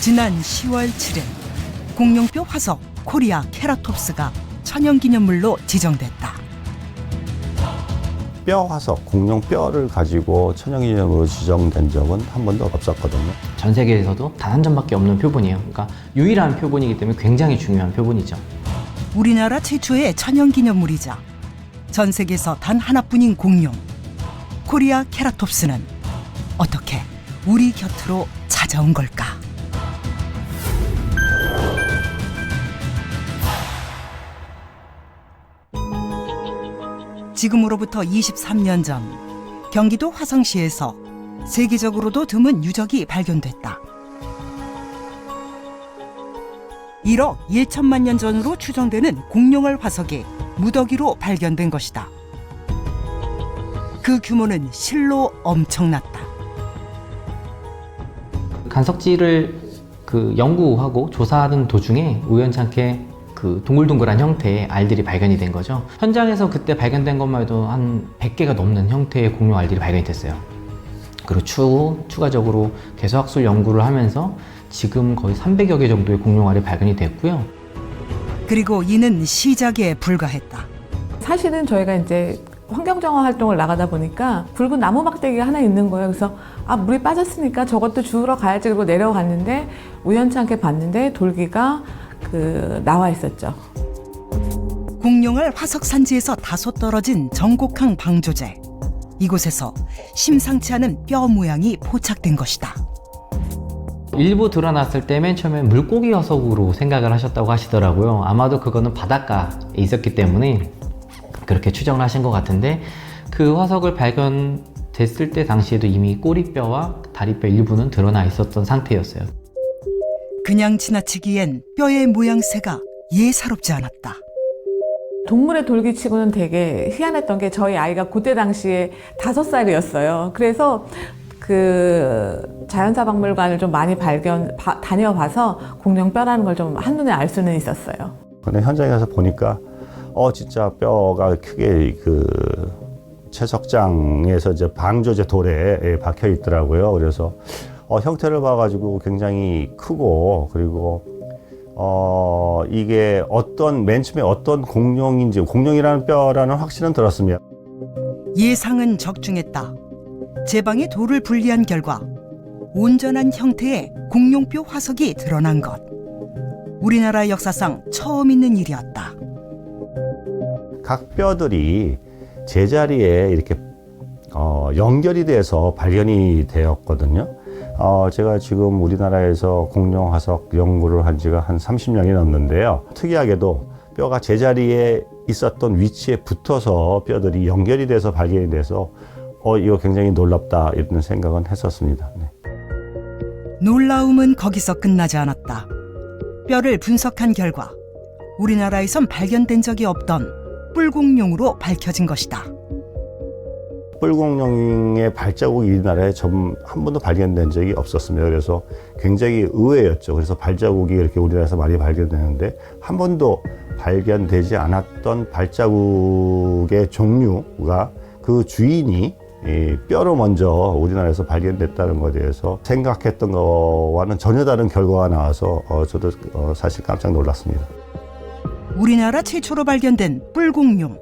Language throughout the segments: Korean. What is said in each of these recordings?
지난 10월 7일 공룡뼈 화석 코리아 케라톱스가 천연기념물로 지정됐다. 뼈 화석, 공룡 뼈를 가지고 천연기념물로 지정된 적은 한 번도 없었거든요. 전 세계에서도 단 한 점밖에 없는 표본이에요. 그러니까 유일한 표본이기 때문에 굉장히 중요한 표본이죠. 우리나라 최초의 천연기념물이자 전 세계에서 단 하나뿐인 공룡 코리아 케라톱스는 어떻게 우리 곁으로 찾아온 걸까? 지금으로부터 23년 전 경기도 화성시에서 세계적으로도 드문 유적이 발견됐다. 1억 1천만 년 전으로 추정되는 공룡월 화석이 무더기로 발견된 것이다. 그 규모는 실로 엄청났다. 간석지를 연구하고 조사하는 도중에 우연찮게 동글동글한 형태의 알들이 발견이 된 거죠. 현장에서 그때 발견된 것만 해도 한 100개가 넘는 형태의 공룡 알들이 발견이 됐어요. 그리고 추가적으로 개소학술 연구를 하면서 지금 거의 300여 개 정도의 공룡 알이 발견이 됐고요. 그리고 이는 시작에 불과했다. 사실은 저희가 이제 환경정화 활동을 나가다 보니까 굵은 나무 막대기가 하나 있는 거예요. 그래서 물이 빠졌으니까 저것도 주우러 가야지. 그리고 내려갔는데 우연찮게 봤는데 돌기가 나와 있었죠. 공룡을 화석 산지에서 다소 떨어진 전곡항 방조제. 이곳에서 심상치 않은 뼈 모양이 포착된 것이다. 일부 드러났을 때 맨 처음에 물고기 화석으로 생각을 하셨다고 하시더라고요. 아마도 그거는 바닷가에 있었기 때문에 그렇게 추정을 하신 것 같은데, 그 화석을 발견됐을 때 당시에도 이미 꼬리뼈와 다리뼈 일부는 드러나 있었던 상태였어요. 그냥 지나치기엔 뼈의 모양새가 예사롭지 않았다. 동물의 돌기치고는 되게 희한했던 게 저희 아이가 그때 당시에 5살이었어요. 그래서 자연사박물관을 좀 많이 다녀봐서 공룡뼈라는 걸 좀 한눈에 알 수는 있었어요. 근데 현장에 가서 보니까 진짜 뼈가 크게 채석장에서 이제 방조제 돌에 박혀 있더라고요. 그래서 형태를 봐가지고 굉장히 크고, 그리고 이게 맨 처음에 어떤 공룡이라는 뼈라는 확신은 들었습니다. 예상은 적중했다. 제방에 돌을 분리한 결과 온전한 형태의 공룡뼈 화석이 드러난 것. 우리나라 역사상 처음 있는 일이었다. 각 뼈들이 제자리에 이렇게 연결이 돼서 발견이 되었거든요. 제가 지금 우리나라에서 공룡 화석 연구를 한 지가 한 30년이 넘는데요. 특이하게도 뼈가 제자리에 있었던 위치에 붙어서 뼈들이 연결이 돼서 발견이 돼서 이거 굉장히 놀랍다, 이런 생각은 했었습니다. 네. 놀라움은 거기서 끝나지 않았다. 뼈를 분석한 결과 우리나라에선 발견된 적이 없던 뿔공룡으로 밝혀진 것이다. 뿔공룡의 발자국이 우리나라에 한 번도 발견된 적이 없었습니다. 그래서 굉장히 의외였죠. 그래서 발자국이 이렇게 우리나라에서 많이 발견되는데 한 번도 발견되지 않았던 발자국의 종류가 그 주인이 뼈로 먼저 우리나라에서 발견됐다는 것에 대해서 생각했던 것과는 전혀 다른 결과가 나와서 저도 사실 깜짝 놀랐습니다. 우리나라 최초로 발견된 뿔공룡.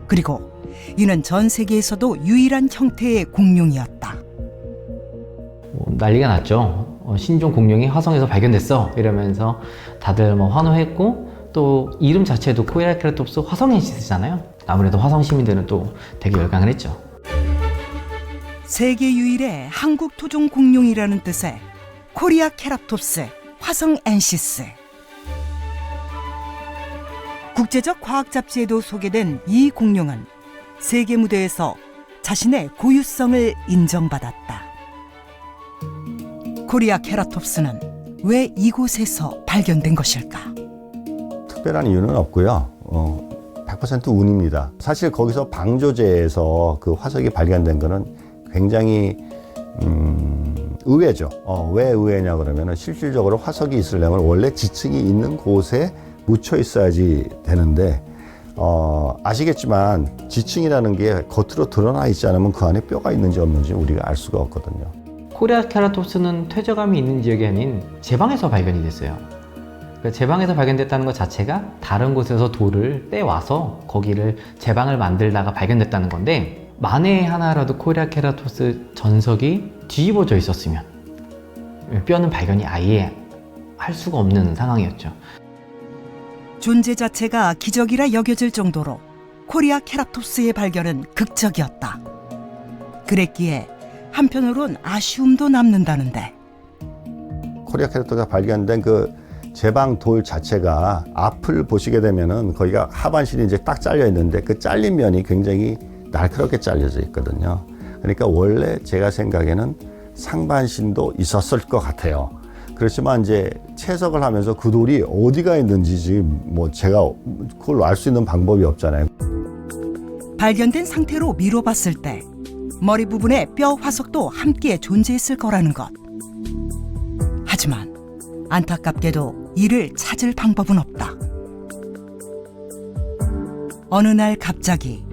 그리고 이는 전 세계에서도 유일한 형태의 공룡이었다. 난리가 났죠. 신종 공룡이 화성에서 발견됐어 이러면서 다들 환호했고, 또 이름 자체도 코리아 케라톱스 화성엔시스잖아요. 아무래도 화성 시민들은 또 되게 열광을 했죠. 세계 유일의 한국 토종 공룡이라는 뜻의 코리아 케라톱스 화성엔시스. 국제적 과학 잡지에도 소개된 이 공룡은 세계 무대에서 자신의 고유성을 인정받았다. 코리아 케라톱스는 왜 이곳에서 발견된 것일까? 특별한 이유는 없고요. 100% 운입니다. 사실 거기서 방조제에서 그 화석이 발견된 거는 굉장히 의외죠. 왜 의외냐 그러면은 실질적으로 화석이 있으려면 원래 지층이 있는 곳에 묻혀 있어야지 되는데, 아시겠지만 지층이라는 게 겉으로 드러나 있지 않으면 그 안에 뼈가 있는지 없는지 우리가 알 수가 없거든요. 코리아 케라톱스는 퇴적암이 있는 지역이 아닌 제 방에서 발견이 됐어요. 그러니까 제 방에서 발견됐다는 것 자체가 다른 곳에서 돌을 떼와서 거기를 제 방을 만들다가 발견됐다는 건데, 만에 하나라도 코리아 케라톱스 전석이 뒤집어져 있었으면 뼈는 발견이 아예 할 수가 없는 상황이었죠. 존재 자체가 기적이라 여겨질 정도로 코리아 케라톱스의 발견은 극적이었다. 그랬기에 한편으론 아쉬움도 남는다는데, 코리아 케라톱스가 발견된 그 제방 돌 자체가 앞을 보시게 되면은 거기가 하반신이 이제 딱 잘려 있는데 그 잘린 면이 굉장히 날카롭게 잘려져 있거든요. 그러니까 원래 제가 생각에는 상반신도 있었을 것 같아요. 그렇지만 이제 채석을 하면서 그 돌이 어디가 있는지 지금 뭐 제가 그걸 알 수 있는 방법이 없잖아요. 발견된 상태로 미뤄봤을 때 머리 부분에 뼈 화석도 함께 존재했을 거라는 것. 하지만 안타깝게도 이를 찾을 방법은 없다. 어느 날 갑자기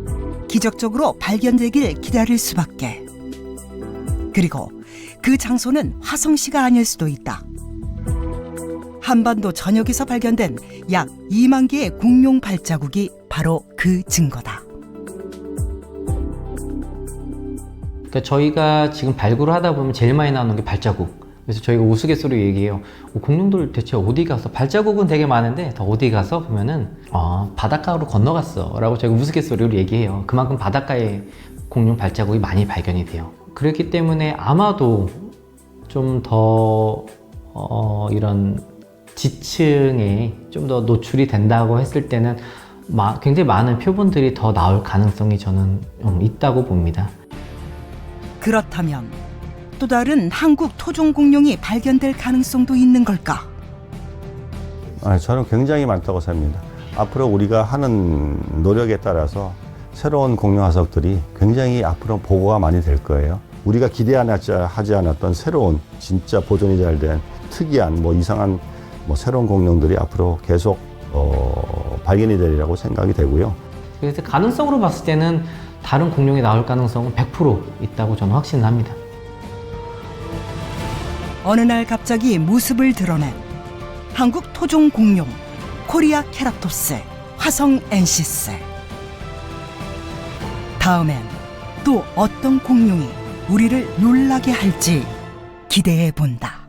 기적적으로 발견되길 기다릴 수밖에. 그리고 그 장소는 화성시가 아닐 수도 있다. 한반도 전역에서 발견된 약 2만 개의 공룡 발자국이 바로 그 증거다. 그러니까 저희가 지금 발굴을 하다 보면 제일 많이 나오는 게 발자국. 그래서 저희가 우스갯소리로 얘기해요. 공룡들 대체 어디 가서, 발자국은 되게 많은데 더 어디 가서 보면은 바닷가로 건너갔어 라고 저희가 우스갯소리로 얘기해요. 그만큼 바닷가에 공룡 발자국이 많이 발견이 돼요. 그렇기 때문에 아마도 좀 더 이런 지층에 좀 더 노출이 된다고 했을 때는 굉장히 많은 표본들이 더 나올 가능성이 저는 있다고 봅니다. 그렇다면 또 다른 한국 토종 공룡이 발견될 가능성도 있는 걸까? 저는 굉장히 많다고 생각합니다. 앞으로 우리가 하는 노력에 따라서 새로운 공룡 화석들이 굉장히 앞으로 보고가 많이 될 거예요. 우리가 기대하지 않았던 새로운 진짜 보존이 잘 된 특이한 이상한 새로운 공룡들이 앞으로 계속 발견이 되리라고 생각이 되고요. 그래서 가능성으로 봤을 때는 다른 공룡이 나올 가능성은 100% 있다고 저는 확신을 합니다. 어느 날 갑자기 모습을 드러낸 한국 토종 공룡 코리아 케라톱스 화성 엔시스. 다음엔 또 어떤 공룡이 우리를 놀라게 할지 기대해 본다.